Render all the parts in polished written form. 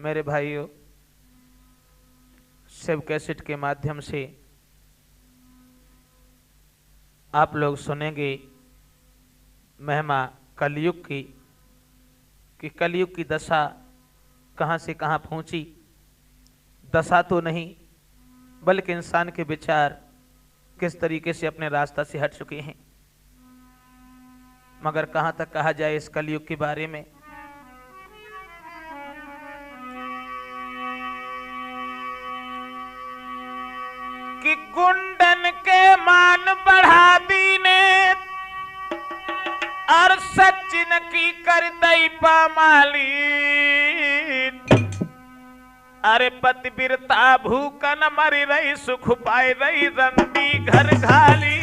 मेरे भाइयों, शिव कैसेट के माध्यम से आप लोग सुनेंगे महिमा कलयुग की, कि कलयुग की दशा कहां से कहां पहुंची। दशा तो नहीं बल्कि इंसान के विचार किस तरीके से अपने रास्ता से हट चुके हैं। मगर कहां तक कहा जाए इस कलयुग के बारे में। कि गुंडन के मान बढ़ा दीने और सचिन की कर दई पामाली। अरे पतिव्रता भूकन मरी रही, सुख पाए रही रंदी घर घाली।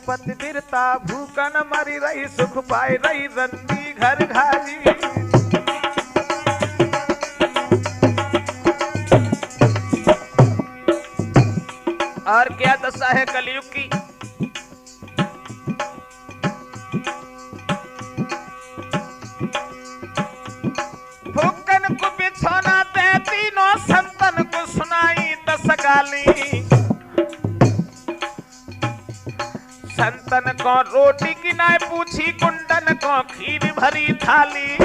पतिव्रता भूकन मरी रही, सुख पाए रही रंदी घर घाली। और क्या दशा है कलयुग की। भूकन को बिछोना दे, तीनों संतन को सुनाई 10 गाली। संतन को रोटी की नाय पूछी, कुंडन को खीर भरी थाली।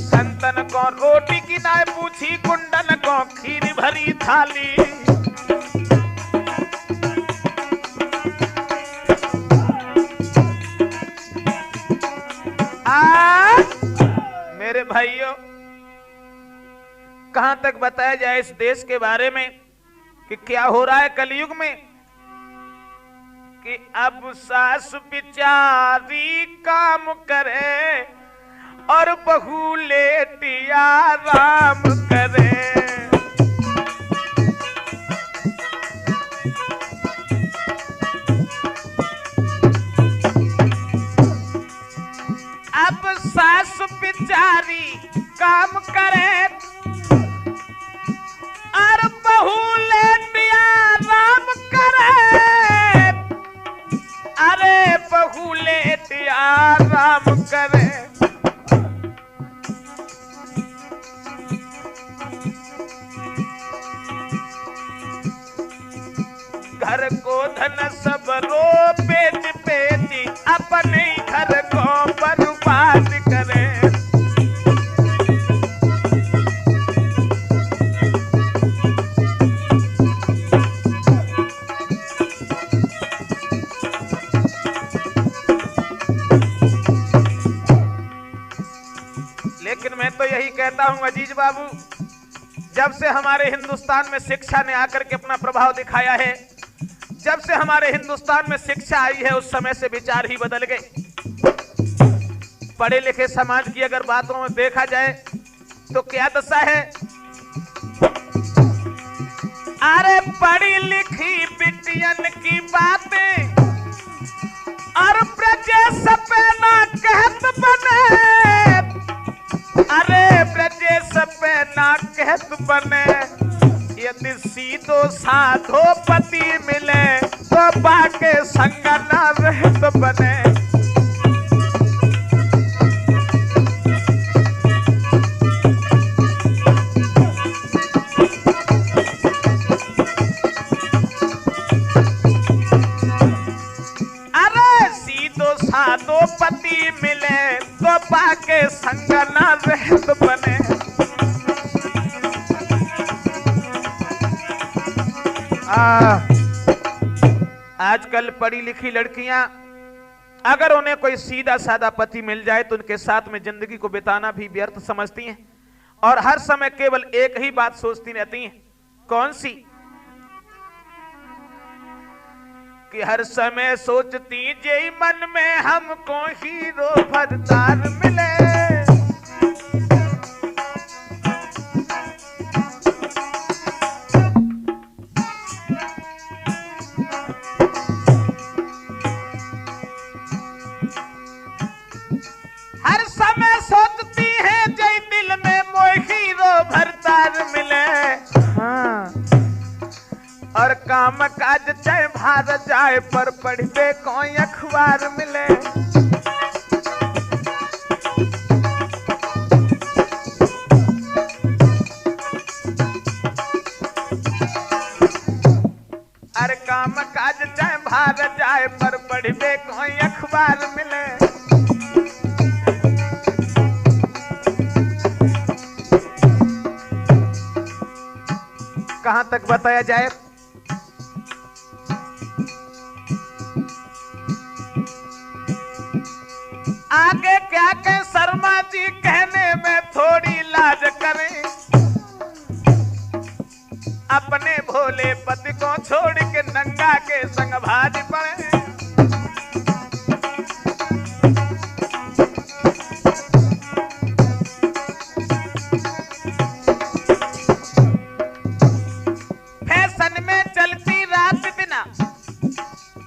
संतन को रोटी की नाय पूछी, कुंडन को खीर भरी थाली। मेरे भाइयों, कहां तक बताया जाए इस देश के बारे में कि क्या हो रहा है कलयुग में। कि अब सास बिचारी काम करे और बहू लेटिया आराम करे। अब सास बिचारी काम करे और बहू लेटिया आराम करे। अरे बहू लेटिया आराम करे। घर को धन सब रो बेच बेची, अपने घर को बर्बाद करे। लेकिन मैं तो यही कहता हूं अजीज बाबू, जब से हमारे हिंदुस्तान में शिक्षा ने आकर के अपना प्रभाव दिखाया है, जब से हमारे हिंदुस्तान में शिक्षा आई है, उस समय से विचार ही बदल गए। पढ़े लिखे समाज की अगर बातों में देखा जाए तो क्या दशा है। अरे पढ़ी लिखी बिटियन की बातें और ब्रजेश पे ना कहत बने। अरे ब्रजेश पे ना कहत बने। यदि सीधो साधो पति मिले तो बाके संग ना रहत बने। अरे सीधो साधो पति मिले तो बाके संग ना रहत बने। आजकल पढ़ी लिखी लड़कियां अगर उन्हें कोई सीधा साधा पति मिल जाए तो उनके साथ में जिंदगी को बिताना भी व्यर्थ समझती हैं और हर समय केवल एक ही बात सोचती रहती हैं। कौन सी? कि हर समय सोचती यही मन में हमको हीरो भरतार मिले। हर समय सोचती है जय दिल में मोह हीरो भरतार मिले। हाँ, और काम काज चाहे भार जाए पर पढ़बे कोई अखबार मिले। अरे काम काज चाहे भार जाए पर पढ़बे कोई अखबार मिले। कहां तक बताया जाए? आगे क्या कहें शर्मा जी, कहने में थोड़ी लाज करें। अपने भोले पति को छोड़ के नंगा के संग भाज पड़े। फैशन में चलती रात बिना,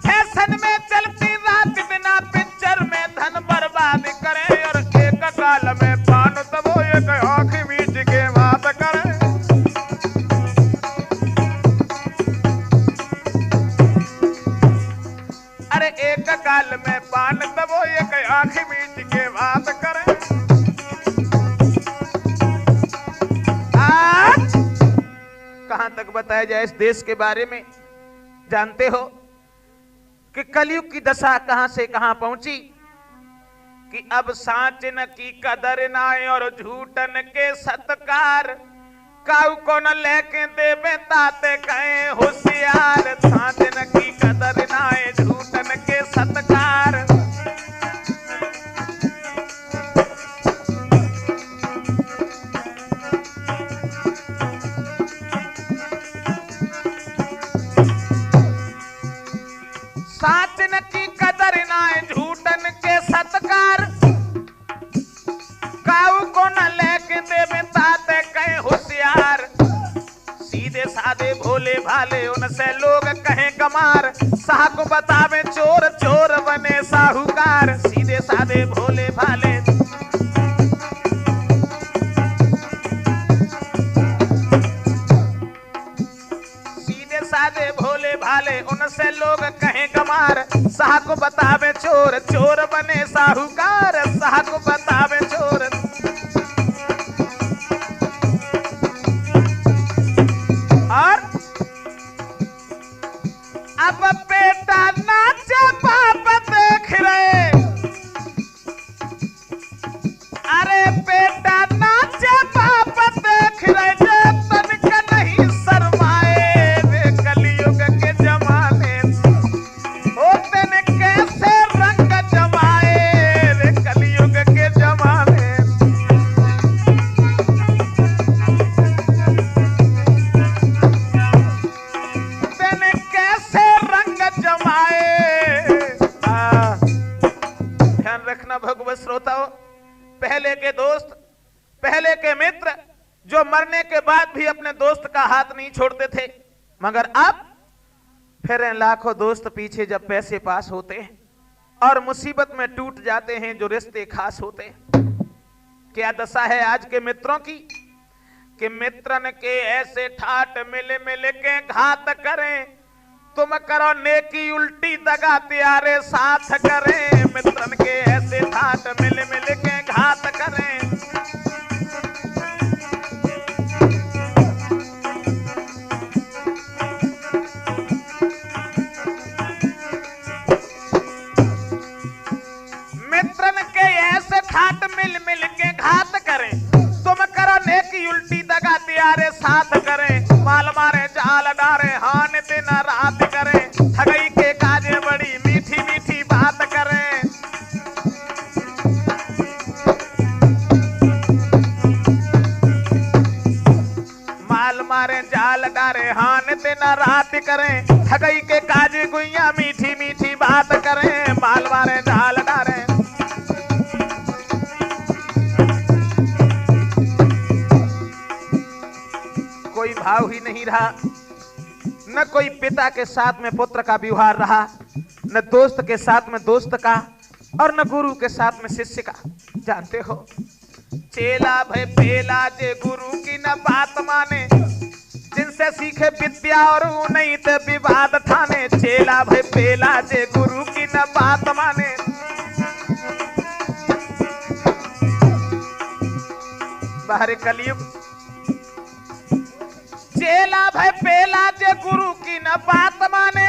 फैशन में चलती रात बिना, पिक्चर में धन बर्बाद करे। और एक काल में पान तब एक आंख मीच के बात करे। अरे एक काल में पान तब एक आंख मीच के बात करे। आज कहां तक बताया जाए इस देश के बारे में? जानते हो कि कलयुग की दशा कहां से कहां पहुंची? कि अब साचन की कदर नाय और झूठन के सत्कार। काऊ को न लेके देवे ताते कहे होशियार। साचन की कदर नाय झूठन के सत्कार। साचन की कदर नाय झूठन के सत्कार। काऊ को न लेके देवे ताते कहे होशियार। सीधे साधे भोले भाले उनसे लोग कहें कमार। साह को बतावे चोर, चोर बने साहूकार। सीधे साधे भोले भाले साधे भोले भाले उनसे लोग कहें कमार। साह को बतावे चोर, चोर बने साहूकार। साह को बतावे चोर। और अब बेटा नाचे बाप देख रहे। अरे बेटा नाचे बाप देख रहे। भगवत श्रोताओं, पहले के दोस्त, पहले के मित्र जो मरने के बाद भी अपने दोस्त का हाथ नहीं छोड़ते थे, मगर अब फिर लाखों दोस्त पीछे जब पैसे पास होते हैं और मुसीबत में टूट जाते हैं जो रिश्ते खास होते हैं। क्या दशा है आज के मित्रों की कि मित्रन के ऐसे ठाट मिल मिल के घात करें। तुम करो नेकी उल्टी दगा त्यारे साथ करें। मित्रन के ऐसे ठाट मिल मिल के घात करें। मित्रन के ऐसे ठाट मिल मिल के घात करें। तुम करो नेकी उल्टी दगा त्यारे साथ करें। माल मारे जाल डारे हान दिन रात करें। ठगई के काजे बड़ी मीठी मीठी बात करें। माल मारे जाल डारे मारे हान दिन रात करें, ठगई के काजी गुइया मीठी मीठी बात करें, माल मारे जाल डारें। कोई भाव ही नहीं रहा, न कोई पिता के साथ में पुत्र का व्यवहार रहा, न दोस्त के साथ में दोस्त का, और न गुरु के साथ में शिष्य का। जानते हो, चेला भय पेला जे गुरु की न बात माने, जिनसे सीखे विद्या और नहीं तो विवाद ठाने। चेला भय पेला जे गुरु की न बात माने। बाहर कलयुग, चेला भय पेला जे गुरु की न बात माने,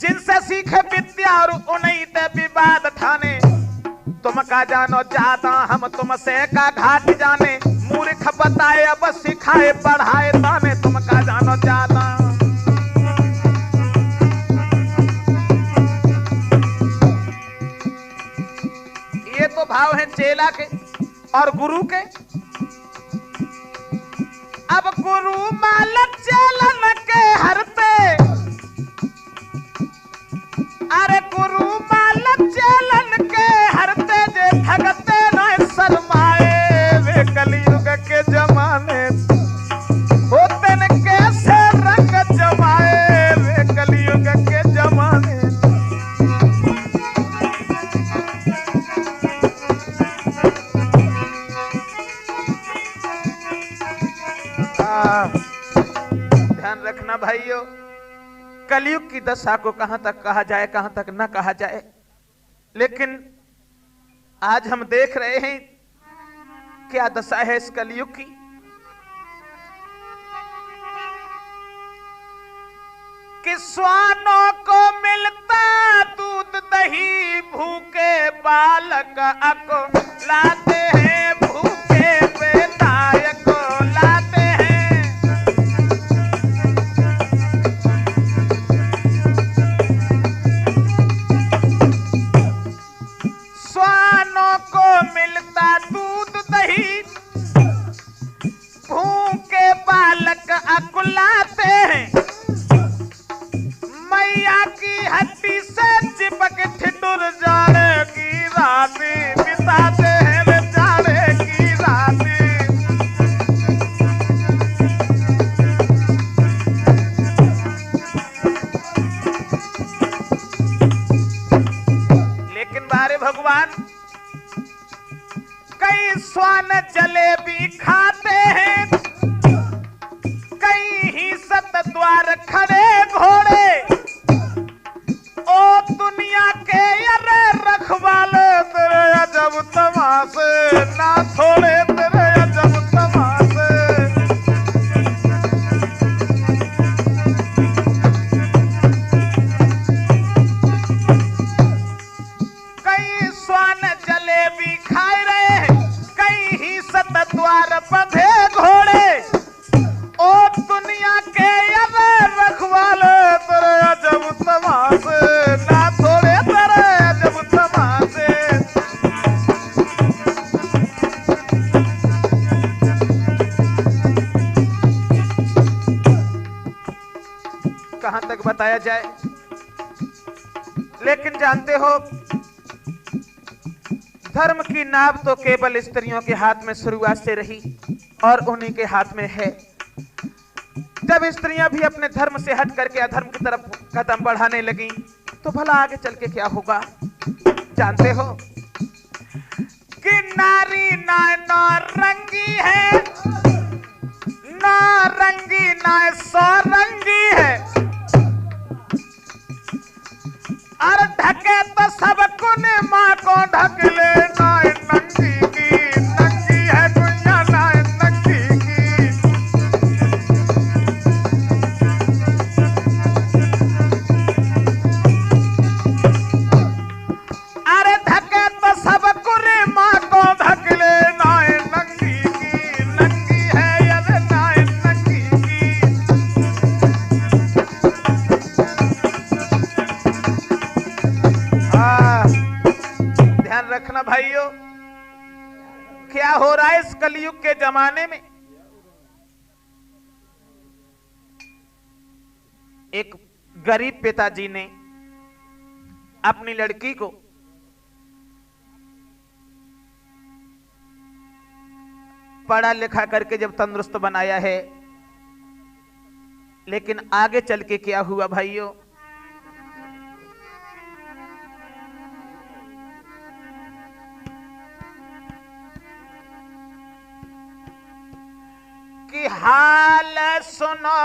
जिनसे सीखे विद्या और नहीं तो विवाद ठाने। तुम का जानो ज्यादा हम तुमसे का घाट जाने, मूर्ख बताए अब सिखाए पढ़ाए ताने। तुम का जानो ज्यादा, ये तो भाव है चेला के और गुरु के। अब गुरु मालक चेलन के हर पे, अरे गुरु मालक चेलन के हरते जे ठगते न शर्माए। वे कलयुग के जमाने होते न कैसे रंग जमाए। वे कलयुग के जमाने, ध्यान रखना भाइयों, कलयुग की दशा को कहां तक कहा जाए कहां तक न कहा जाए, लेकिन आज हम देख रहे हैं क्या दशा है इस कलयुग की। कि श्वानों को मिलता दूध दही, भूखे बालक को लाते हैं, भूखे बेटाय को लाते हैं। श्वानों को मिलता दूध दही, भूखे बालक अकुलाते हैं। मैया की हड्डी से चिपक ठिठुर जाड़े की राती बिताते हैं, जाड़े की राती। लेकिन बारे भगवान, कई श्वान जलेबी खाते हैं, कई ही सत द्वार खड़े घोड़े। ओ दुनिया के अरे रखवाले, तेरे अजब तमाशे ना थोड़े, तेरे अजब तमाशे। कई श्वान जलेबी खाए रहे हैं, कई ही सत द्वार बंधे घोड़े। ओ दुनिया के अरे रखवाले, तेरे अजब तमाशे ना थोड़े, तेरे अजब तमाशे। कहां तक बताया जाए, लेकिन जानते हो, धर्म की नाव तो केवल स्त्रियों के हाथ में शुरुआत से रही और उन्हीं के हाथ में है। जब स्त्रियां भी अपने धर्म से हट करके अधर्म की तरफ कदम बढ़ाने लगी, तो भला आगे चल के क्या होगा। जानते हो कि नारी नारंगी है, नारंगी ना सौरंगी है। और ढके तो सब कुन माँ को ढक ले, ना नंगी की नंगी है दुनिया, ना नंगी की। अरे ढके तो सब कुन माँ को ढक ले, ना नंगी की नंगी है, अरे ना नंगी की। ध्यान रखना भाइयों, क्या हो रहा है इस कलयुग के जमाने में। एक गरीब पिताजी ने अपनी लड़की को पढ़ा लिखा करके जब तंदुरुस्त बनाया है, लेकिन आगे चल के क्या हुआ भाइयों, कि हाल सुनो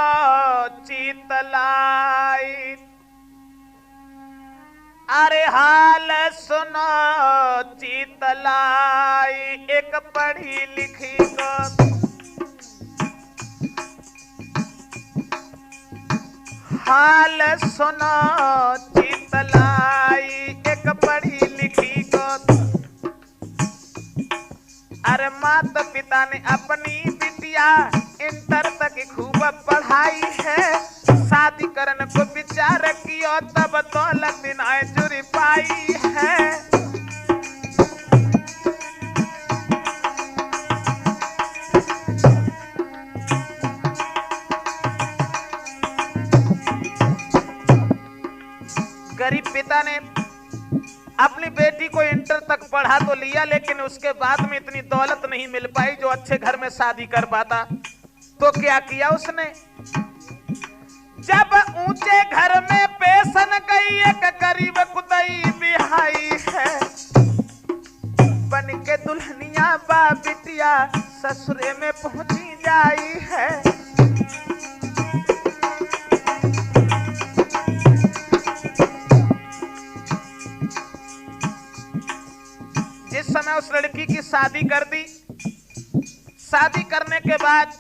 चीतलाई, अरे हाल सुनो चीतलाई, एक पढ़ी लिखी को हाल सुनो चीतलाई, एक पढ़ी लिखी को। अरे माता पिता ने अपनी बिटिया इंटर तक खूब पढ़ाई है, शादी करने को विचार किया तब दौलत बिना जुरी पाई है। गरीब पिता ने अपनी बेटी को इंटर तक पढ़ा तो लिया, लेकिन उसके बाद में इतनी दौलत नहीं मिल पाई जो अच्छे घर में शादी कर पाता। तो क्या किया उसने, जब ऊंचे घर में पेशन गई एक गरीब कुदई बिहाई है, बन के दुल्हनिया बा बिटिया ससुरे में पहुंची जाई है। जिस समय उस लड़की की शादी कर दी, शादी करने के बाद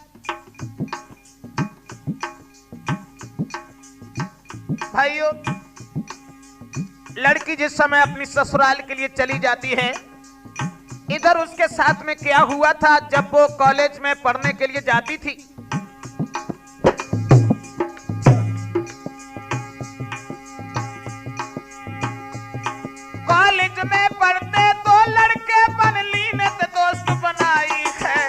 भाइयों लड़की जिस समय अपनी ससुराल के लिए चली जाती है, इधर उसके साथ में क्या हुआ था, जब वो कॉलेज में पढ़ने के लिए जाती थी, कॉलेज में पढ़ते तो लड़के बन ली ने तो दोस्त बनाई है।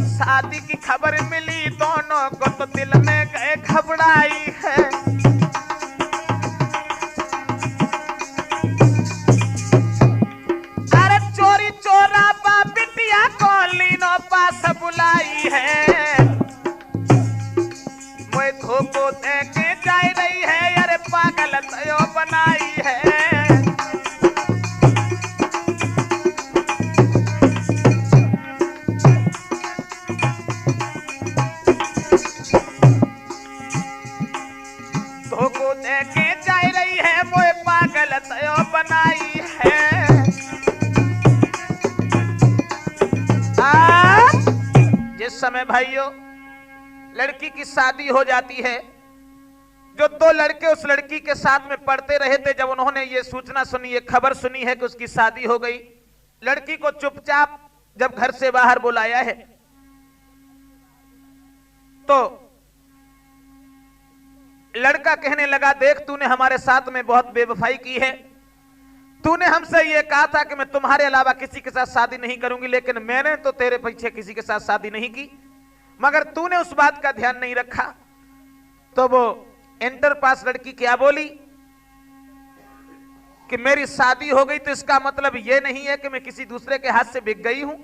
शादी की खबर मिली दोनों को तो दिल में गए घबराई है। अरे चोरी चोरा बा बिटिया को लीनो पास बुलाई है, मैं धोखो दे के जा रही है, अरे पागल तयो बनाई है। धोखो दे के जा रही है, मोए पागल तयो बनाई है। जिस समय भाइयों लड़की की शादी हो जाती है, जो दो लड़के उस लड़की के साथ में पढ़ते रहे थे, जब उन्होंने ये सूचना सुनी, ये खबर सुनी है कि उसकी शादी हो गई, लड़की को चुपचाप जब घर से बाहर बुलाया है, तो लड़का कहने लगा, देख तूने हमारे साथ में बहुत बेवफाई की है, तूने हमसे ये कहा था कि मैं तुम्हारे अलावा किसी के साथ शादी नहीं करूंगी, लेकिन मैंने तो तेरे पीछे किसी के साथ शादी नहीं की, मगर तूने उस बात का ध्यान नहीं रखा। तो वो इंटर पास लड़की क्या बोली कि मेरी शादी हो गई तो इसका मतलब ये नहीं है कि मैं किसी दूसरे के हाथ से बिक गई हूं।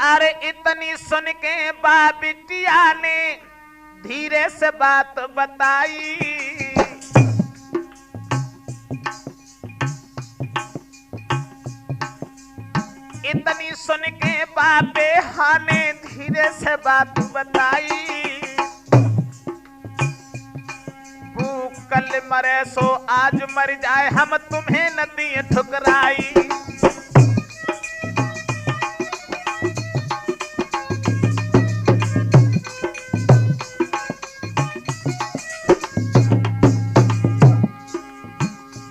अरे इतनी सुन के बा बिटिया ने धीरे से बात बताई, इतनी सुन के बाबे हाँ ने धीरे से बात बताई, भूख कल मरे सो आज मर जाए, हम तुम्हें न दिए ठुकराई।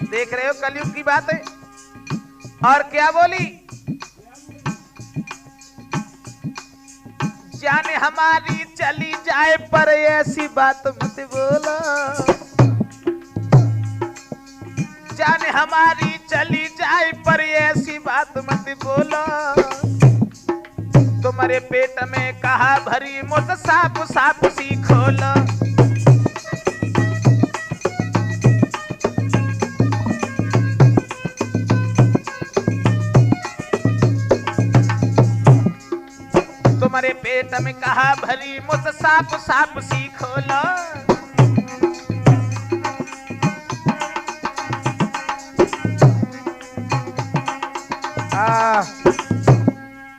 देख रहे हो कलयुग की बात है। और क्या बोली, जाने हमारी चली जाए पर ऐसी बात मत बोला, जाने हमारी चली जाए पर ऐसी बात मत बोला, तुम तुम्हारे पेट में कहा भरी मुझ साप साप सी खोल। तुम्हारे पेट में कहा भरी मुझ साप साप सी खोल।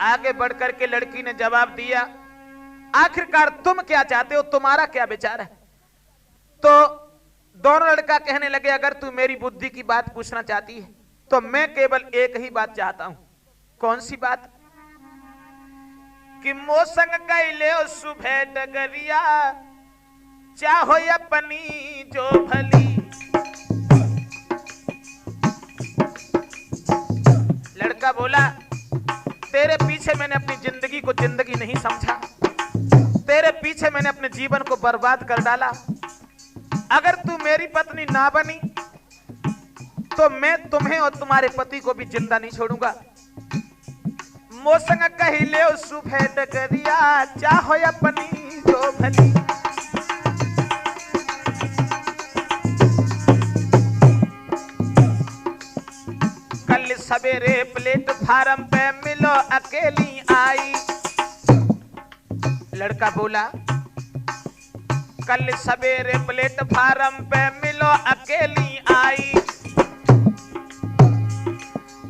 आगे बढ़कर के लड़की ने जवाब दिया, आखिरकार तुम क्या चाहते हो, तुम्हारा क्या विचार है? तो दोनों लड़का कहने लगे, अगर तू मेरी बुद्धि की बात पूछना चाहती है तो मैं केवल एक ही बात चाहता हूं। कौन सी बात? कि मोसंग कैले सुबह डगरिया चाहो अपनी जो भली। लड़का बोला, तेरे पीछे मैंने अपनी जिंदगी को जिंदगी नहीं समझा, तेरे पीछे मैंने अपने जीवन को बर्बाद कर डाला। अगर तू मेरी पत्नी ना बनी तो मैं तुम्हें और तुम्हारे पति को भी जिंदा नहीं छोड़ूंगा। मोसंग कहिले सुबह डगरिया चाहो अपनी जो भली। कल सवेरे प्लेटफार्म पे मिलो अकेली आई। लड़का बोला, कल सवेरे प्लेटफार्म पे मिलो अकेली आई।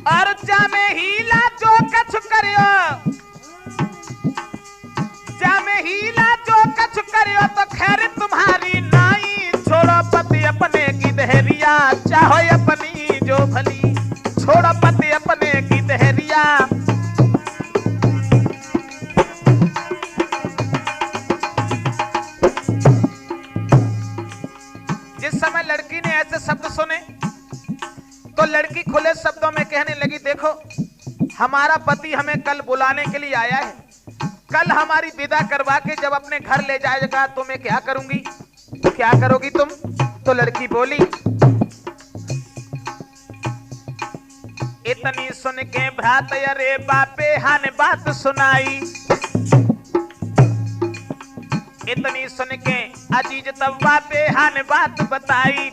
और जामे हीला जो कछु करियो, जामे हीला जो कछु करियो तो खैर तुम्हारी नाई। छोड़ो पति अपने की दहरिया चाहो अपनी जो भली। छोड़ो पति अपने की दहरिया। जिस समय लड़की ने ऐसे शब्द सुने तो लड़की खुले शब्दों में कहने लगी, देखो हमारा पति हमें कल बुलाने के लिए आया है, कल हमारी विदा करवा के जब अपने घर ले जाएगा तो मैं क्या करूंगी? क्या करोगी तुम? तो लड़की बोली, इतनी सुन के भ्रात अरे बापे हाने बात सुनाई। इतनी सुन के अजीज तब बापे हाने बात बताई।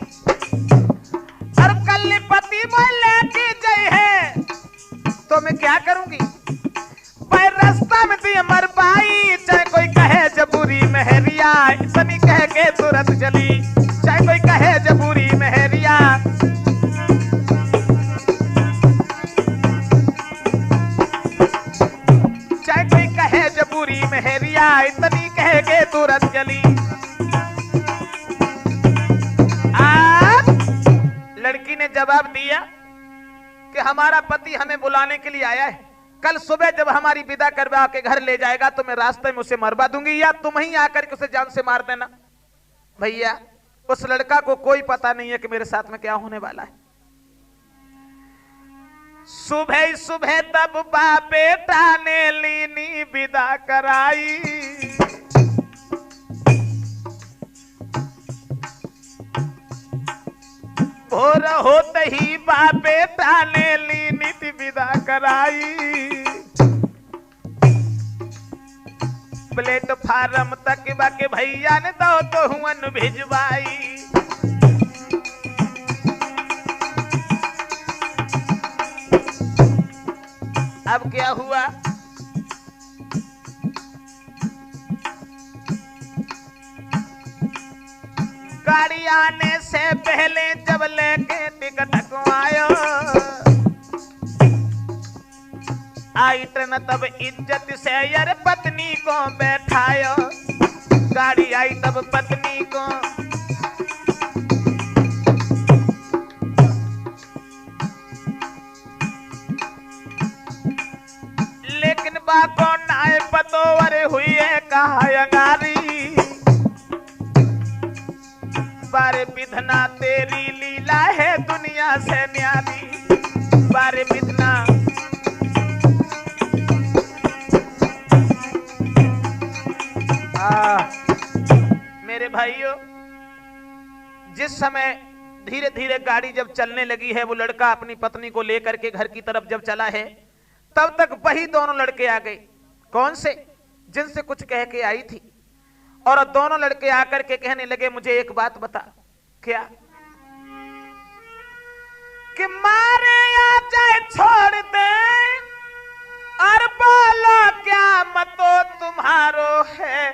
और कल पति बोले की जय है तो मैं क्या करूंगी? पर रास्ता में तो मर पाई, चाहे कोई कहे जबूरी महरिया। इतनी कह के तुरंत चली, चाहे कोई कहे जबूरी महरिया। चाहे कोई कहे जबूरी महरिया, इतनी कह के तुरंत चली। लड़की ने जवाब दिया कि हमारा पति हमें बुलाने के लिए आया है, कल सुबह जब हमारी विदा करवा के घर ले जाएगा तो मैं रास्ते में उसे मरवा दूंगी, या तुम ही आकर के उसे जान से मार देना। भैया उस लड़का को कोई पता नहीं है कि मेरे साथ में क्या होने वाला है। सुबह सुबह तब बापेटा ने लीनी विदा कराई। भोर होते ही बापेटा ने लीनी विदा कराई। प्लेटफार्म तक बाके भैया ने दो तो हुन भिजवाई। अब क्या हुआ? गाड़ी आने से पहले जब लेके टिकट आयो, आई ट्रेन तब इज्जत से यार पत्नी को बैठायो। गाड़ी आई तब पत्नी को, लेकिन बाको नाय पतो अरे हुई है कहा अंगारी। बारे विधना तेरी लीला है दुनिया से न्यारी। बारे विधना मेरे भाइयों, जिस समय धीरे धीरे गाड़ी जब चलने लगी है, वो लड़का अपनी पत्नी को लेकर के घर की तरफ जब चला है, तब तक वही दोनों लड़के आ गए कौन से? जिनसे कुछ कह के आई थी। और दोनों लड़के आकर के कहने लगे मुझे एक बात बता। क्या? कि मारे आ जाए छोड़ दे और बोलो क्या मतो तुम्हारो है।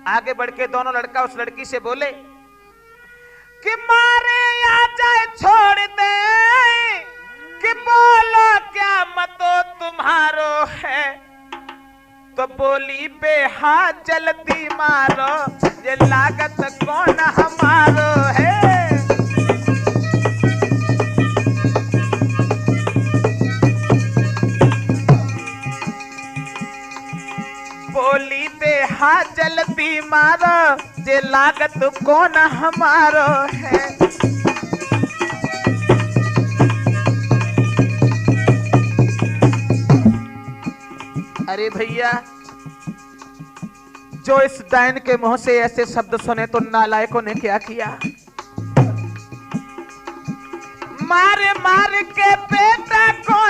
आगे बढ़ के दोनों लड़का उस लड़की से बोले कि मारे आ जाए छोड़ दे कि बोलो क्या मतो तुम्हारो है। तो बोली बेहा जल्दी मारो ये लागत कौन हमारो है। बोली बेहा जल्दी मारो ये लागत कौन हमारो है। अरे भैया, जो इस डायन के मुंह से ऐसे शब्द सुने तो नालायकों ने क्या किया। मारे मार के बेटा को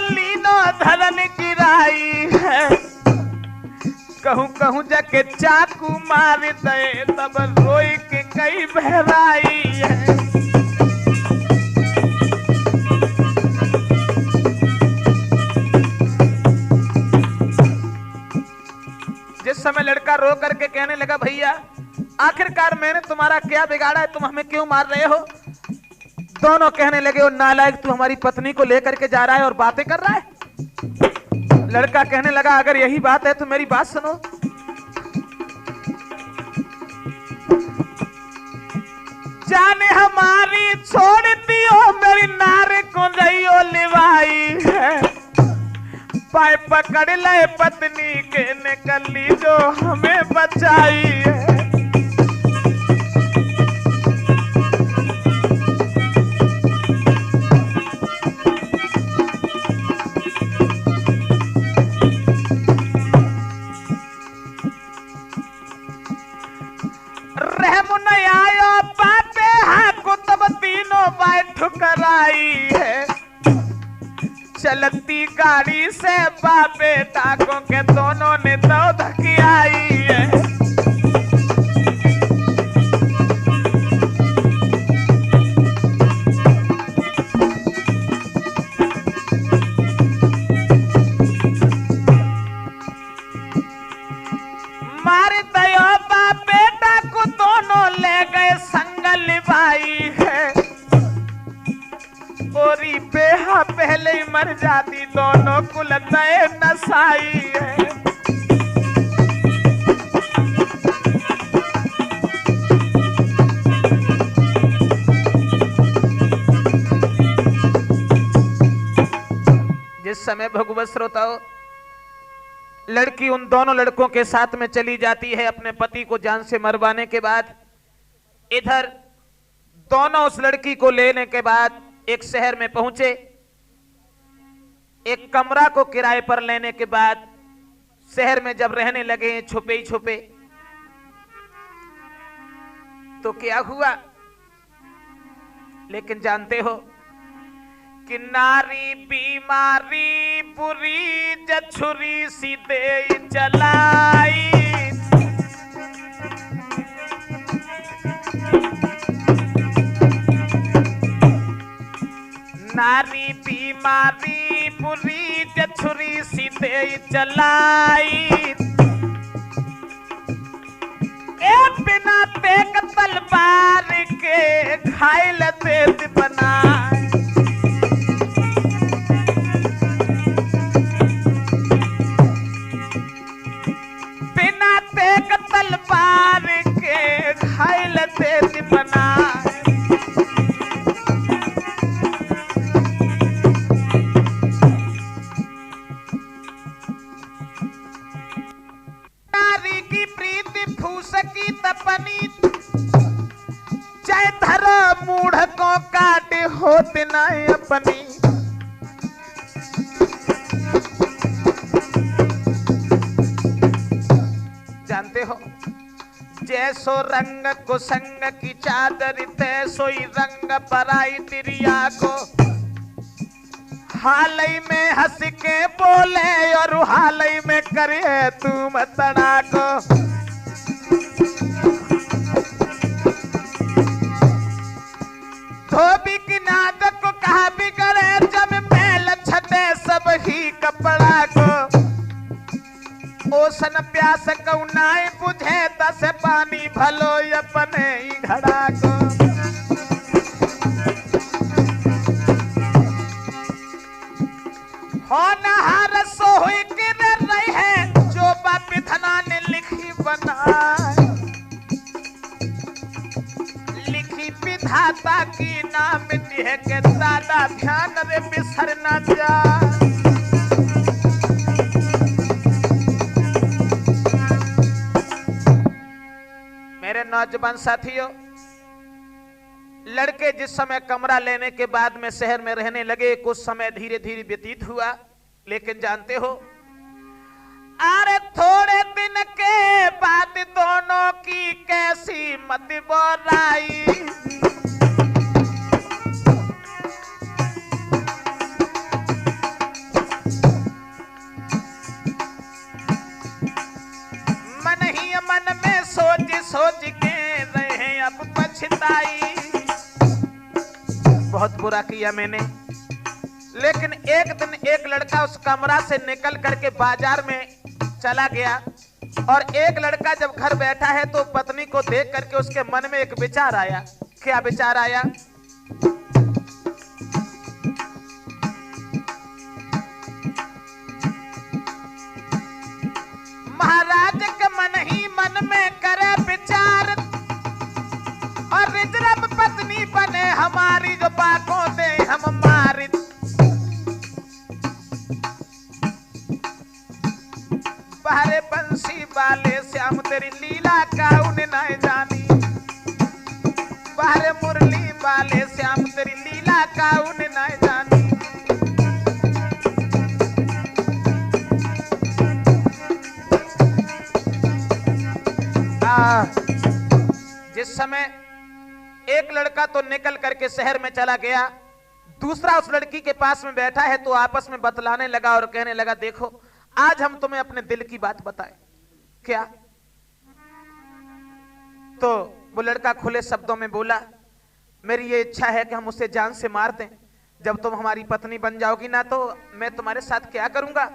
लीनो धरन गिराई है। कहूं कहूं जाके चाकू मार दे तब रोई के कई बहराई है। जिस समय लड़का रो करके कहने लगा भैया आखिरकार मैंने तुम्हारा क्या बिगाड़ा है, तुम हमें क्यों मार रहे हो। दोनों कहने लगे वो नालायक तू हमारी पत्नी को लेकर के जा रहा है और बातें कर रहा है। लड़का कहने लगा अगर यही बात है तो मेरी बात सुनो। जाने हमारी छोड़ दियो मेरी नारे को रहियो लिवाई है। पाए पकड़ ले पत्नी के निकली जो हमें बचाई है। चलती गाड़ी से बाप बेटा को के दोनों ने तो धकी आई है। मार दयो बाप बेटा को दोनों ले गए संगल भाई है। गोरी बेहा पहले ही मर जाती दोनों कुल नए नसाई है। जिस समय भगवत श्रोताओं लड़की उन दोनों लड़कों के साथ में चली जाती है अपने पति को जान से मरवाने के बाद, इधर दोनों उस लड़की को लेने के बाद एक शहर में पहुंचे। एक कमरा को किराए पर लेने के बाद शहर में जब रहने लगे छुपे ही छुपे, तो क्या हुआ लेकिन जानते हो कि नारी बीमारी बुरी जछुरी सीधे चलाई। नारी बीमारी बुरी जछुरी सीधे चलाई। ए बिना तेग तलवार के घायल देत बनाए। बिना तेग तलवार के घायल देत बनाए। की तपनी चाहे धरो मूढ़ को काटे होते ना अपनी। जानते हो जैसो रंग को संग की चादर तैसो ही रंग पराई तिरिया को। हाल ही में हंस के बोले और हाल ही में करे तुम तड़ाको। धोबी की नादत को कहा भी करे जब मैल छटे सब ही कपड़ा को। ओसन प्यास कौनाई बुझे तस पानी भलो अपने ही घड़ा को। हो नहार सोई किधर रही है जो बाप धना ने लिखी बनाए। लिखी विधाता की नाम है के दादा ध्यान रे बिसर न जा। मेरे नौजवान साथियों, लड़के जिस समय कमरा लेने के बाद में शहर में रहने लगे, कुछ समय धीरे धीरे व्यतीत हुआ, लेकिन जानते हो अरे थोड़े दिन के बाद दोनों की कैसी मत बोलाई। मन ही मन में सोच सोच के रहे अब पछताई। बहुत बुरा किया मैंने, लेकिन एक दिन एक लड़का उस कमरा से निकल करके बाजार में चला गया और एक लड़का जब घर बैठा है तो पत्नी को देख करके उसके मन में एक विचार आया। क्या विचार आया? महाराज के मन ही मन में करे विचार और रिजर्व पत्नी बने हमारी जो बाकों दे हम मारी। बाहरे बंसी वाले श्याम तेरी लीला काउन नहीं जानी। बाहरे मुरली वाले श्याम तेरी लीला काउन नहीं जानी। जिस समय एक लड़का तो निकल करके शहर में चला गया, दूसरा उस लड़की के पास में बैठा है तो आपस में बतलाने लगा और कहने लगा, देखो आज हम तुम्हें अपने दिल की बात बताएं। क्या? तो वो लड़का खुले शब्दों में बोला, मेरी ये इच्छा है कि हम उसे जान से मार दें। जब तुम हमारी पत्नी बन जाओगी ना तो मैं तुम्हारे साथ क्या करूंगा?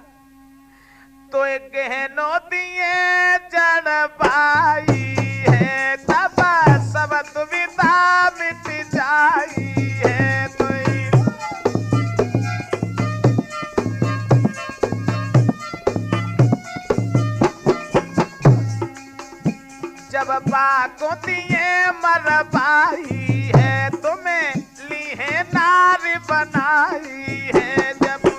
तो एक गहनों दिए जड़ पाई है तब सब दुविधा मिट जाई है। तो जब बाकों दिए मर पाई है तुम्हें ली है नार बनाई है। जब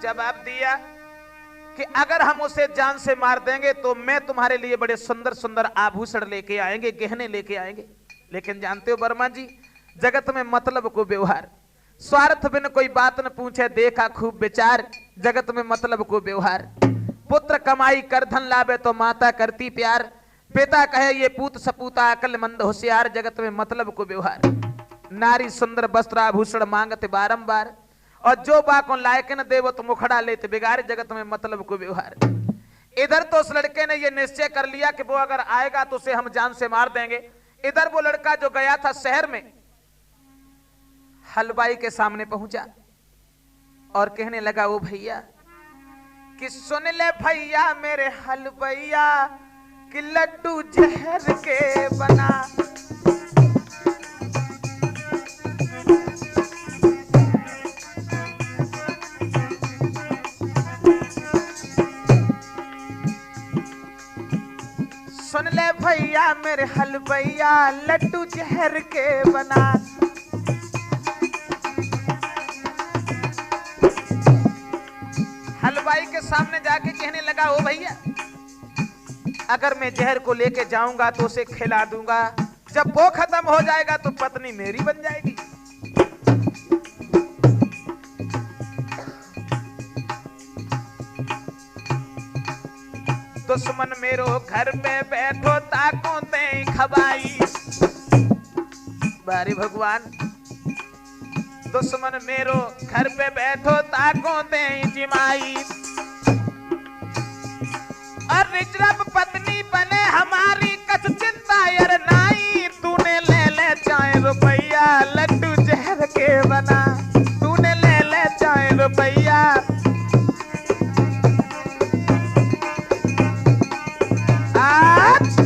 जवाब दिया कि अगर हम उसे जान से मार देंगे तो मैं तुम्हारे लिए बड़े सुंदर सुंदर आभूषण लेके आएंगे, गहने लेके आएंगे। लेकिन जानते हो वर्मा जी, जगत में मतलब को व्यवहार, स्वार्थ बिन कोई बात न पूछे देखा खूब विचार। जगत में मतलब को व्यवहार, पुत्र कमाई कर धन लावे तो माता करती प्यार। पिता कहे ये पूत सपूता अकलमंद होशियार। जगत में मतलब को व्यवहार, नारी सुंदर वस्त्र आभूषण मांगते बारंबार और जो बाकों लायक न दे वो तो मुखड़ा लेते बिगाड़। जगत में मतलब को व्यवहार। इधर तो उस लड़के ने ये निश्चय कर लिया कि वो अगर आएगा तो उसे हम जान से मार देंगे। इधर वो लड़का जो गया था शहर में, हलवाई के सामने पहुंचा और कहने लगा, वो भैया कि सुन ले भैया मेरे हलवैया कि लड्डू जहर के बना। सुन ले भैया मेरे हलवैया लड्डू जहर के बना। हलवाई के सामने जाके कहने लगा, ओ भैया अगर मैं जहर को लेके जाऊंगा तो उसे खिला दूंगा, जब वो खत्म हो जाएगा तो पत्नी मेरी बन जाएगी। दुश्मन मेरो घर पे बैठो ताको दे खबाई। बारी भगवान दुश्मन मेरो घर पे बैठो ताको दे जिमाई। और रिजरब पत्नी बने हमारी कछ चिंता यार नाई। तूने ले ले चाहे रुपया लड्डू जहर के बना। तूने ले ले चाहे रुपया। आज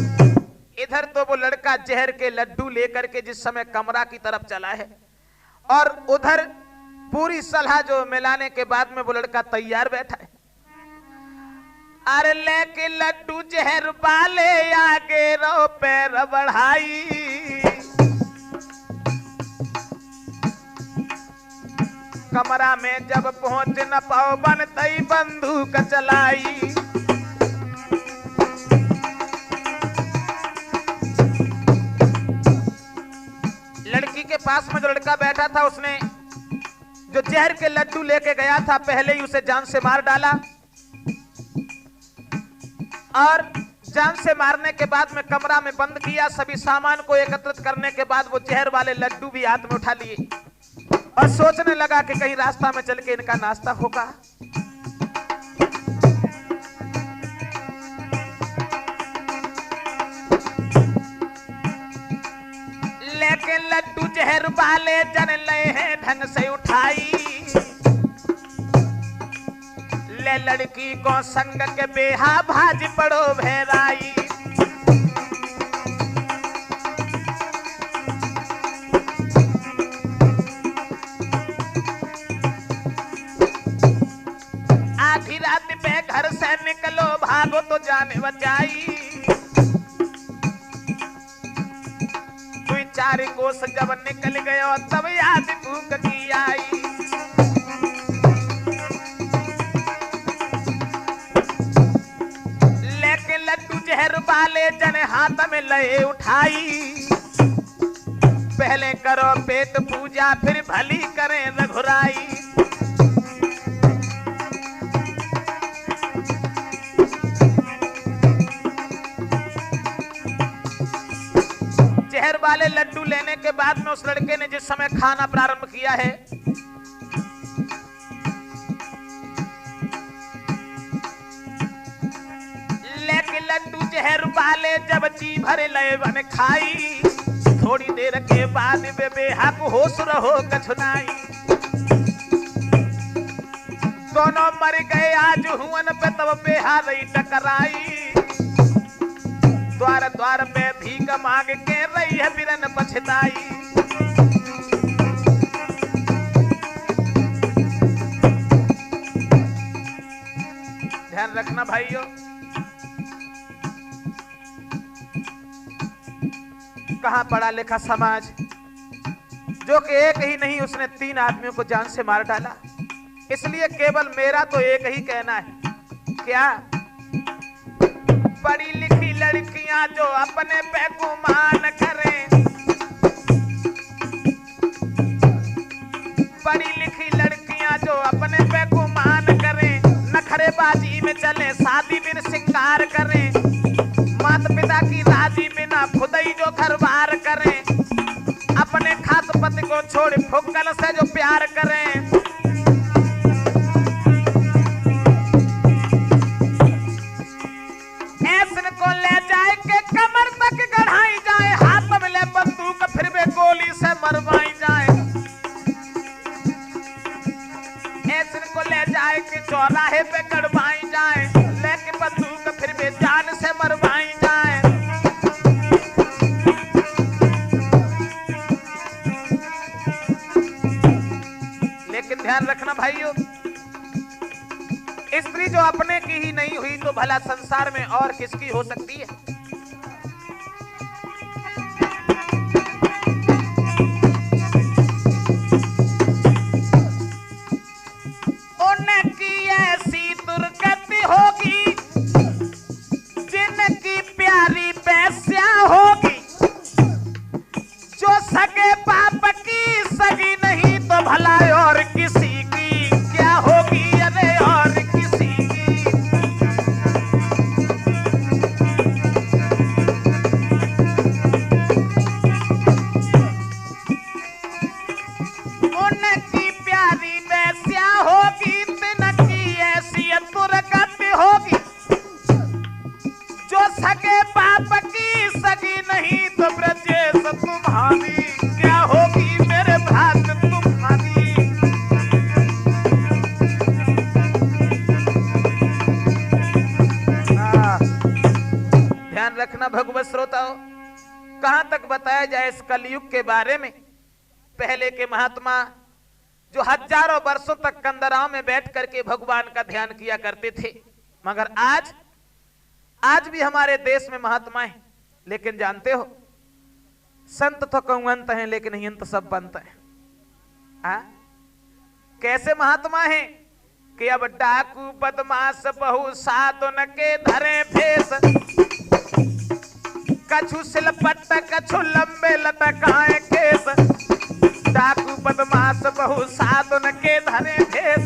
इधर तो वो लड़का जहर के लड्डू लेकर के जिस समय कमरा की तरफ चला है और उधर पूरी सलाह जो मिलाने के बाद में वो लड़का तैयार बैठा है। अरे लेके लड्डू जहर वाले आगे रो पैर बढ़ाई। कमरा में जब पहुंच न पाओ बनतई बंदूक चलाई। लड़की के पास में जो लड़का बैठा था उसने जो जहर के लड्डू लेके गया था पहले ही उसे जान से मार डाला। और जान से मारने के बाद में कमरा में बंद किया। सभी सामान को एकत्रित करने के बाद वो जहर वाले लड्डू भी हाथ में उठा लिए और सोचने लगा कि कहीं रास्ता में चल के इनका नाश्ता होगा। लेकिन लड्डू जहर वाले जन ले हैं ढंग से उठाई। ले लड़की को संग के बेहा भाज पड़ो भैराई। आधी रात पे घर से निकलो भागो तो जाने बचाई। तू 4 कोस जब निकल गयो तब याद भूख की आई। जहर वाले जन हाथ में लए उठाई। पहले करो पेट पूजा फिर भली करें रघुराई। जहर वाले लड्डू लेने के बाद में उस लड़के ने जिस समय खाना प्रारंभ किया है लड्डू जहर वाले जब जी भरे लय बन खाई। थोड़ी देर के बाद बेबेहक होश रहो कछुनाई। दोनों मर गए आज हुअन पे तब बेहा रही टकराई। द्वार द्वार पे भीख मांग के रही है बिरन पछताई। ध्यान रखना भाइयों, कहां पढ़ा लिखा समाज जो कि एक ही नहीं उसने 3 आदमियों को जान से मार डाला। इसलिए केवल मेरा तो एक ही कहना है, क्या पढ़ी लिखी लड़कियां जो अपने पे गुमान करें। पढ़ी लिखी लड़कियां जो अपने पे गुमान करें। नखरेबाजी में चले शादी बिन सिंगार करें। माता पिता की राजी बिना खुदाई जो घर बार करें। अपने खास पति को छोड़ फुक्कल से जो प्यार करें। ऐसन को ले जाए के कमर तक गढ़ाई जाए। हाथ में ले बंदूक फिर वे गोली से मरवाई जाए। ऐसन को ले जाए के चौराहे पे गड़वाई जाए। लेके बंदूक फिर वे जान से मरवाई जाए। लेकिन ध्यान रखना भाइयों, स्त्री जो अपने की ही नहीं हुई तो भला संसार में और किसकी हो सकती है। उनकी ऐसी दुर्गति होगी जिनकी प्यारी पैस्या होगी। जो सगे बाप की सगी नहीं तो भला और किसी की क्या होगी। अरे और किसी की श्रोताओं, कहां तक बताया जाए इस कलयुग के बारे में। पहले के महात्मा जो हजारों वर्षों तक कंदराओं में बैठ करके भगवान का ध्यान किया करते थे, मगर आज भी हमारे देश में महात्मा है, लेकिन जानते हो संत तो कहूं अंत है, लेकिन यंत्र सब बनत है। कैसे महात्मा है कि अब डाकू बदमाश बहु साधुन के धरे भेष, कछु सिलपट कछु लंबे लटकाए केस, डाकू बदमाश बहु साधुन के धरे भेष।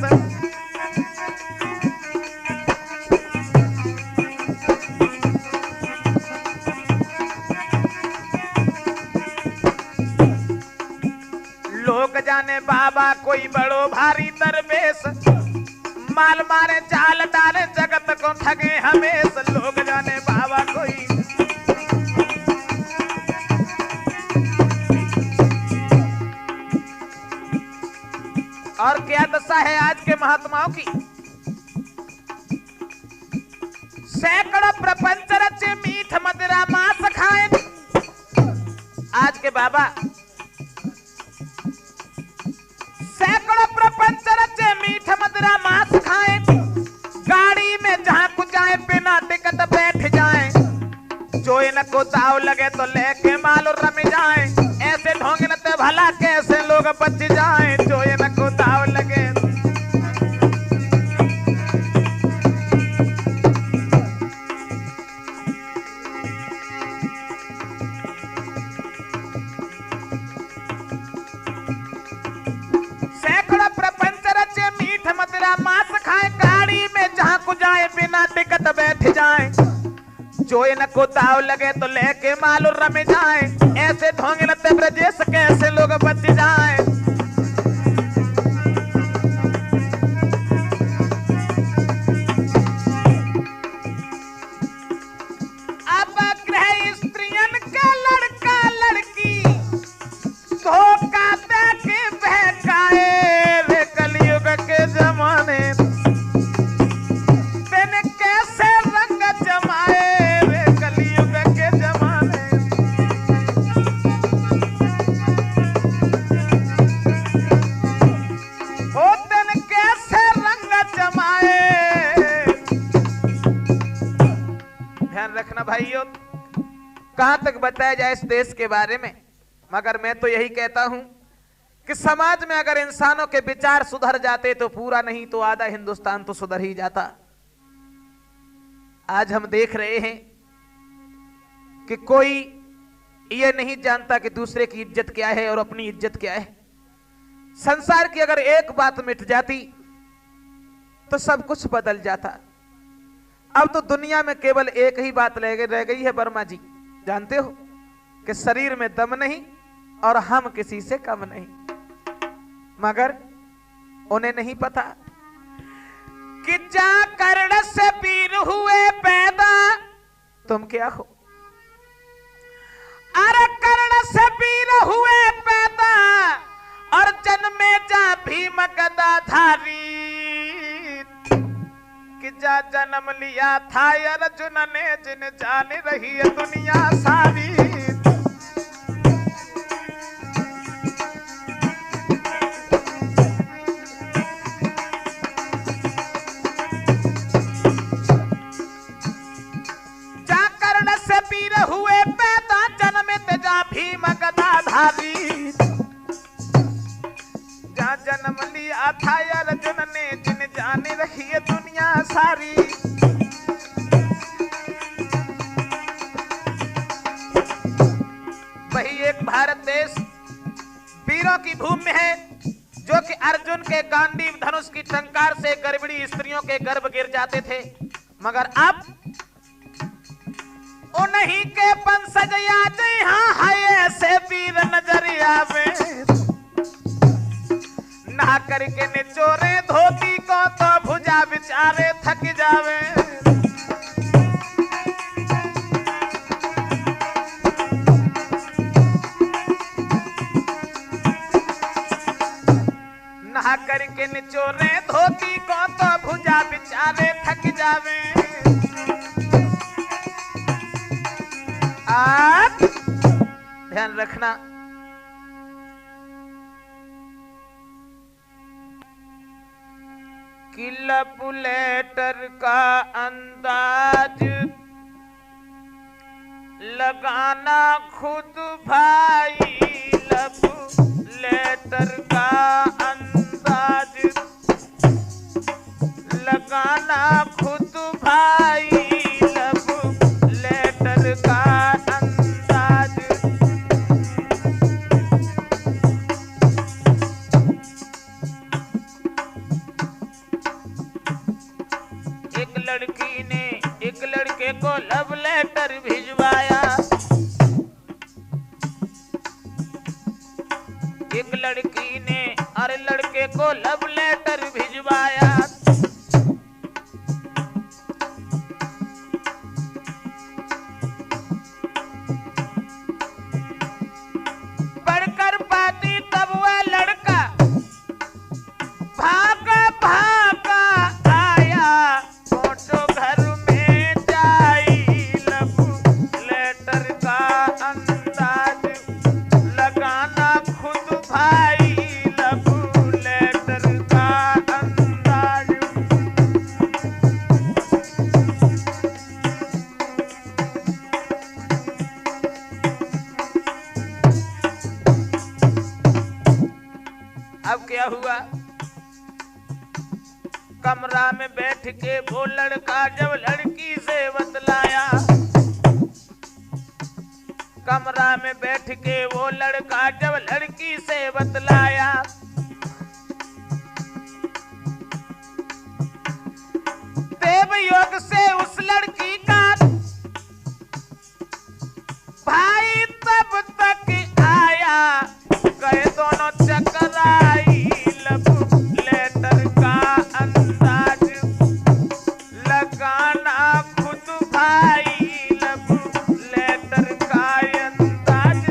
लोग जाने बाबा कोई बड़ो भारी दरवेश, माल मारे चाल डाले जगत को ठगे हमेश। लोग जाने बाबा कोई, और क्या दशा है आज के महात्माओं की। सैकड़ों प्रपंच रचे मीठ मदिरा मांस खाए। आज के बाबा सैकड़ों प्रपंच रचे मीठ मदिरा मांस खाए, गाड़ी में जहां कुछ जाए बिना टिकट बैठ जाए, जो इनको दाव लगे तो लेके मालो रम जाए। ऐसे ढोंगे न ते भला कैसे लोग बच जाए, जो इनको दाव लगे। सैकड़ों प्रपंच रचे मीठ मदिरा मांस खाए, गाड़ी में जहां को जाए बिना टिकट बैठ जाए, जो इनको दाव लगे तो लेके मालो रम जाए। ऐसे ढोंगे न ब्रजेश कैसे लोग बच जाए। अब गृह स्त्रियन के लड़का लड़की धोखा दे के बहकाए रे कलयुग के जमाने, दिन कैसे रंग जमाए रे कलयुग के जमाने। ओ दिन कैसे रंग जमाए। ध्यान रखना भाइयों, कहां तक बताया जाए इस देश के बारे में, मगर मैं तो यही कहता हूं कि समाज में अगर इंसानों के विचार सुधर जाते तो पूरा नहीं तो आधा हिंदुस्तान तो सुधर ही जाता। आज हम देख रहे हैं कि कोई ये नहीं जानता कि दूसरे की इज्जत क्या है और अपनी इज्जत क्या है। संसार की अगर एक बात मिट जाती तो सब कुछ बदल जाता। अब तो दुनिया में केवल एक ही बात रह गई है वर्मा जी, जानते हो कि शरीर में दम नहीं और हम किसी से कम नहीं, मगर उन्हें नहीं पता कि जा कर्ण से वीर हुए पैदा तुम क्या हो। अरे कर्ण से वीर हुए पैदा और जन्मे जा भीम गदाधारी, कि जा जन्म लिया था अर्जुन ने जिन जान रही है दुनिया सारी। जा कर्ण से वीर हुए पैदा जन्मित जा भीम गदाधारी, जा जन्म लिया था अर्जुन ने जिन जान रही है दुनिया सारी। वही एक भारत देश वीरों की भूमि है, जो कि अर्जुन के गांडीव धनुष की टंकार से गर्भिणी स्त्रियों के गर्भ गिर जाते थे, मगर अब उन्हीं के वंशज आज यहाँ है ऐसे वीर नजरिया में। ना करके निचोरे धोती को तो भुजा बिचारे थक जावे। ना करके निचोरे धोती को तो भुजा बिचारे थक जावे। आप ध्यान रखना, कि लव लेटर का अंदाज लगाना खुद भाई, लव लेटर का अंदाज लगाना खुद भाई, लव लेटर का अंदाज। एक लड़की ने एक लड़के को लव लेटर भिजवाया, एक लड़की ने अरे लड़के को लव लेटर भिजवाया। पढ़कर पाती तब वह लड़का भागा भागा आया, पहुंचो घर में जाई, लव लेटर का अंदाज लगाना खुद भाई, लव लेटर का अंदाज। अब क्या हुआ, कमरा में बैठ के वो लड़का जब लड़की से बतलाया, कमरा में बैठ के वो लड़का जब लड़की से बतलाया, देव योग से उस लड़की का भाई तब तक आया, गए दोनों चकराई, लव लेटर का अंदाज लगाना खुद भाई, लव लेटर का अंदाज।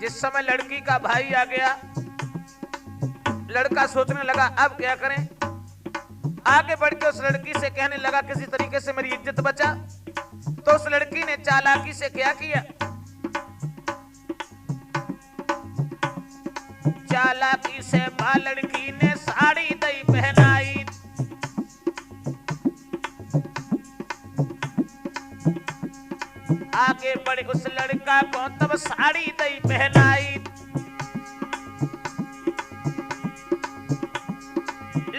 जिस समय लड़की का भाई आ गया, लड़का सोचने लगा अब क्या करें, आगे बढ़ के उस लड़की से कहने लगा किसी तरीके से मेरी इज्जत बचा। तो उस लड़की ने चालाकी से क्या किया, चालाकी से लड़की ने साड़ी दई पहनाई, आगे बढ़े उस लड़का को तब साड़ी दई पहनाई,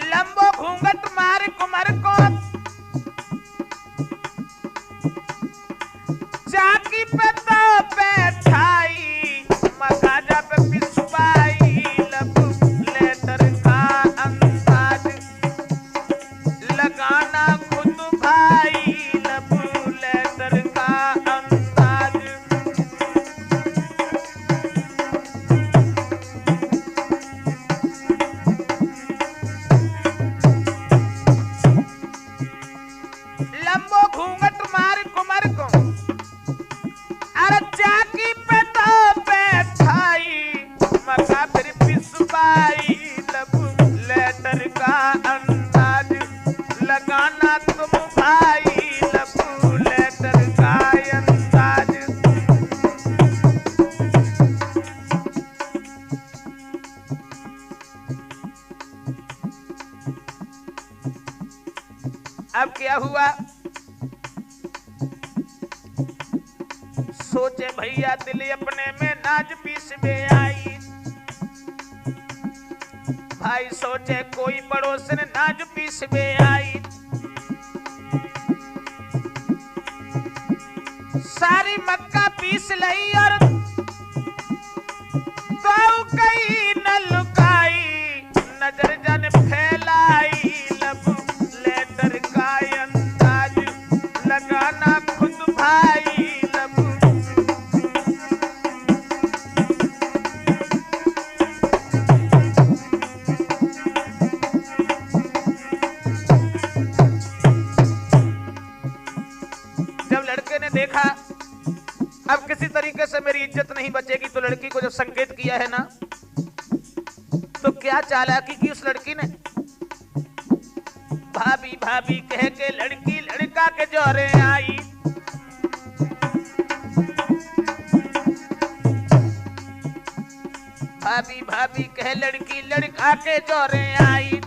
लंबो घूंघट मार कुमार को चाकी पे तो बैठाई, मगाजा पे पिसवाई, लव लेटर का अंदाज लगाना खुद भाई, लव लेटर का अंदाज। लंबो घूंघट मार कुमार को अरे चाकी पे तो बैठाई, मका फिर पिसवाई, लव लेटर का अंदाज लगाना तुम भाई, लव लेटर का अंदाज। अब क्या हुआ, सोचे भैया दिल अपने में नाज पीस में आई, भाई सोचे कोई पड़ोसन नाज पीस में आई, सारी मक्का पीस लई और तो कहीं न लुकाई, नजर जन फैलाई, लव लेटर का अंदाज लगाना खुद भाई, लव। जब लड़के ने देखा अब किसी तरीके से मेरी इज्जत नहीं बचेगी, तो लड़की को जब संकेत किया है ना, तो क्या चालाकी की उस लड़की ने, भाभी भाभी कह के लड़की लड़का के जोरे आई। भाभी भाभी कह लड़की लड़का के जोरे आई।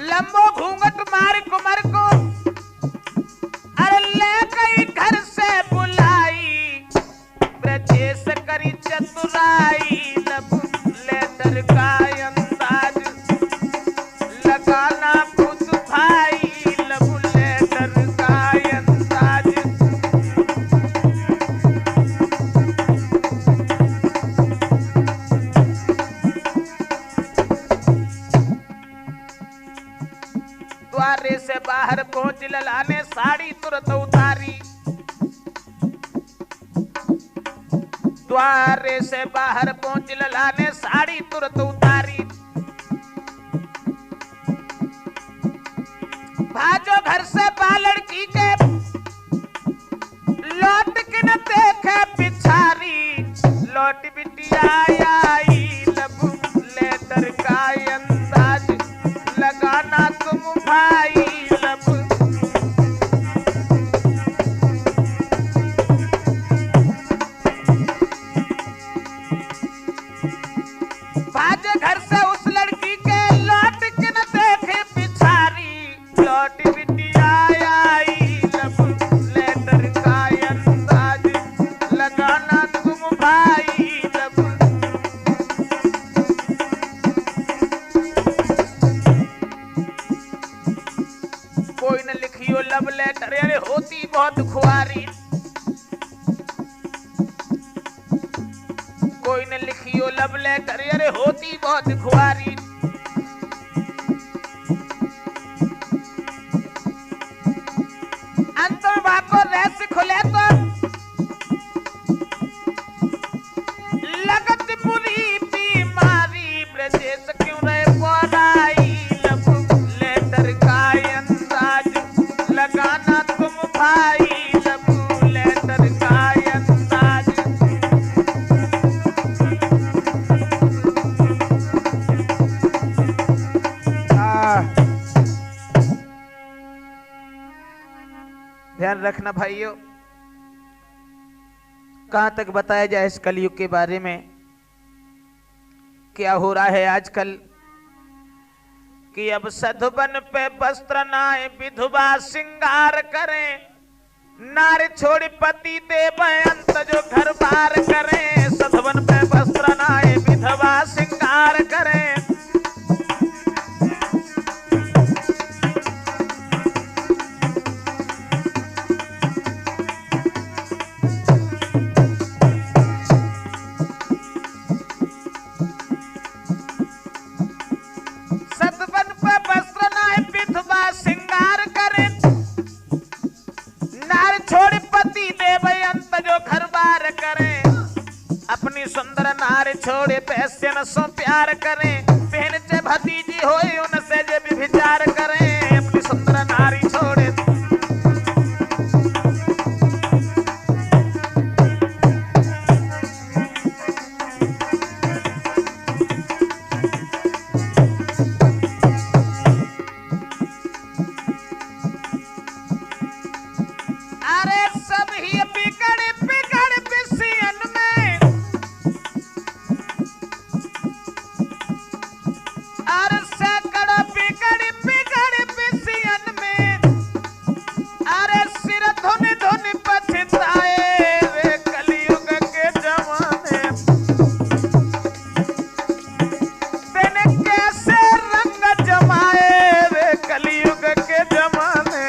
लंबो घूंघट मार कुमार को अरे ले गई घर से बुलाई। ब्रजेश करी चतुराई लब लेटर का अंदाज लगाना खुद भाई लब लेटर का अंदाज। द्वारे से बाहर पहुंच लला ने साड़ी तुरंत उतारी। द्वारे से बाहर पहुंच लला ने साड़ी तुरंत उतारी। भाजो घर से बा लड़की के लौट के न देखे पिछारी। लौट बिटिया आई लब लेटर का अंदाज लगाना तुम भाई लब। भाजे घर से उस लड़की के लौट के न देखे पिछारी। लौट बिटिया आई लब लेटर का अंदाज लगाना तुम भाई लब। कोई न लिखियो लब लेटर अरे होती बहुत खुआरी। कोई न लिखियो लब लेटर अरे होती बहुत खुआरी। अंतर्वा को रहस्य खुले तो लगत बुरी बीमारी। ब्रजेश क्यों रहे पराई लब लेटर का अंदाज लगाना तुम भाई लब लेटर का अंदाज। ध्यान रखना भाइयों, कहां तक बताया जाए इस कलयुग के बारे में। क्या हो रहा है आजकल कि अब सधुबन पे वस्त्र नाय विधवा सिंगार करें। नार छोड़ पति देव अंत जो घर बार करें। सधुबन पे वस्त्र नाय विधवा सिंगार करें। सधुबन पे वस्त्र नाय विधवा सिंगार करें। नार छोड़ पति देव अंत जो घर बार करें। अपनी सुंदर नार छोड़े पैसे न सो प्यार करें। बहन से भतीजी होए उनसे जे भी विचार करें। अपनी सुंदर नारी छोड़े अरे सब ही बिगड़ बिगड़ बिसियन में। अरे सैकड़ों बिगड़ बिगड़ बिसियन में। अरे सिर धुन धुन पछताए वे कलयुग के जमाने। तेने कैसे रंग जमाए वे कलयुग के जमाने।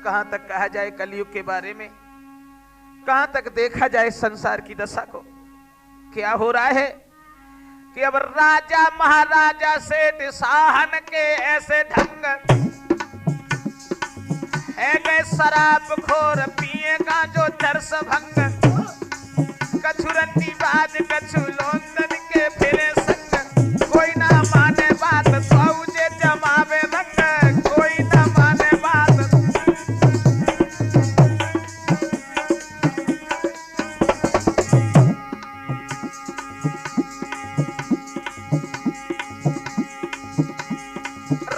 कहां तक कहा जाए कलयुग के बारे में, कहां तक देखा जाए संसार की दशा को। क्या हो रहा है कि अब राजा महाराजा सेठ साहन के ऐसे ढंग है गए। शराब खोर पिएगा जो चरस भंग। कछु रन्नी बाज कछु लोंदन के फिरे संग कोई ना माने बात सौजे जमावे रंग कोई ना माने बात।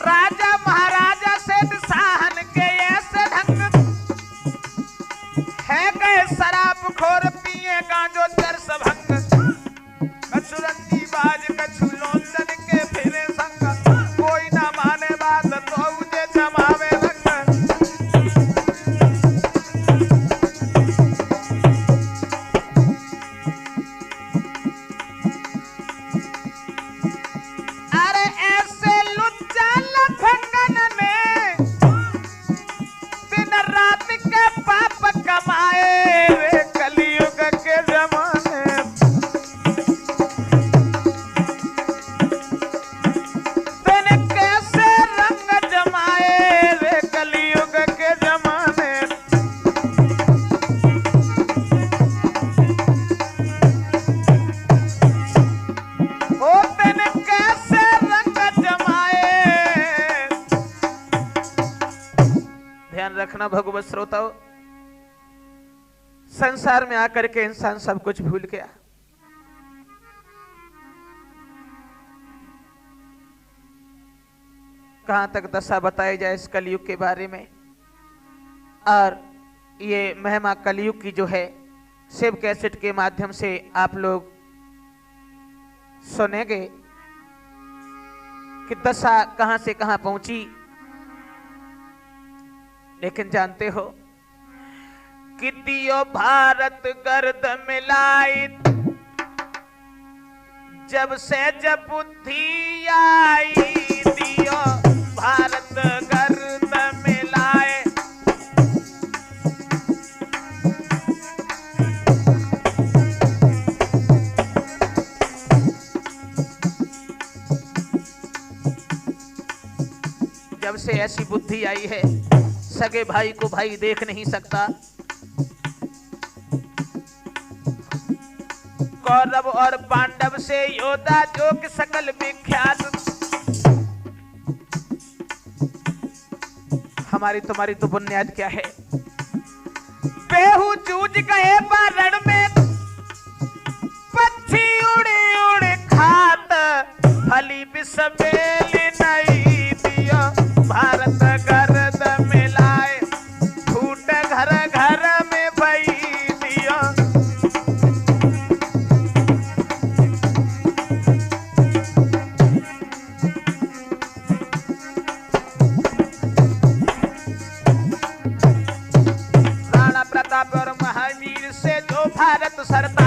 राजा महाराजा से साहन के ऐसे ढंग है गए शराब खोर पिए गांजो चरस भंग कछु रंगी बाज कछु लोंदन के फिरे संग कोई ना माने बात तो उजे जमावे रंग। अरे ऐसे लुच्चा लफंगन ने दिन रात के पाप कमाए वे कलयुग के जमाने। दिन कैसे रंग जमाए वे कलयुग के जमाने। ओ दिन कैसे रंग जमाए। ध्यान रखना भगवत श्रोताओ, संसार में आकर के इंसान सब कुछ भूल गया। कहां तक दशा बताई जाए इस कलयुग के बारे में। और ये महिमा कलयुग की जो है शिव कैसेट के माध्यम से आप लोग सुनेंगे कि दशा कहां से कहां पहुंची। लेकिन जानते हो कि दियो भारत गर्द मिलाई जब से जब बुद्धि आई दियो भारत गर्द मिलाए। जब से ऐसी बुद्धि आई है सगे भाई को भाई देख नहीं सकता। कौरव और पांडव से योद्धा जो कि सकल विख्यात। हमारी तुम्हारी तो बुनियाद क्या है। बेहू जूझ गए बारण में पक्षी उड़े उड़े खात फली बिसबेली नहीं दिया भारत गर्द मिलाए फूट घर घर में भई दिया। राणा प्रताप और महावीर से जो भारत सरता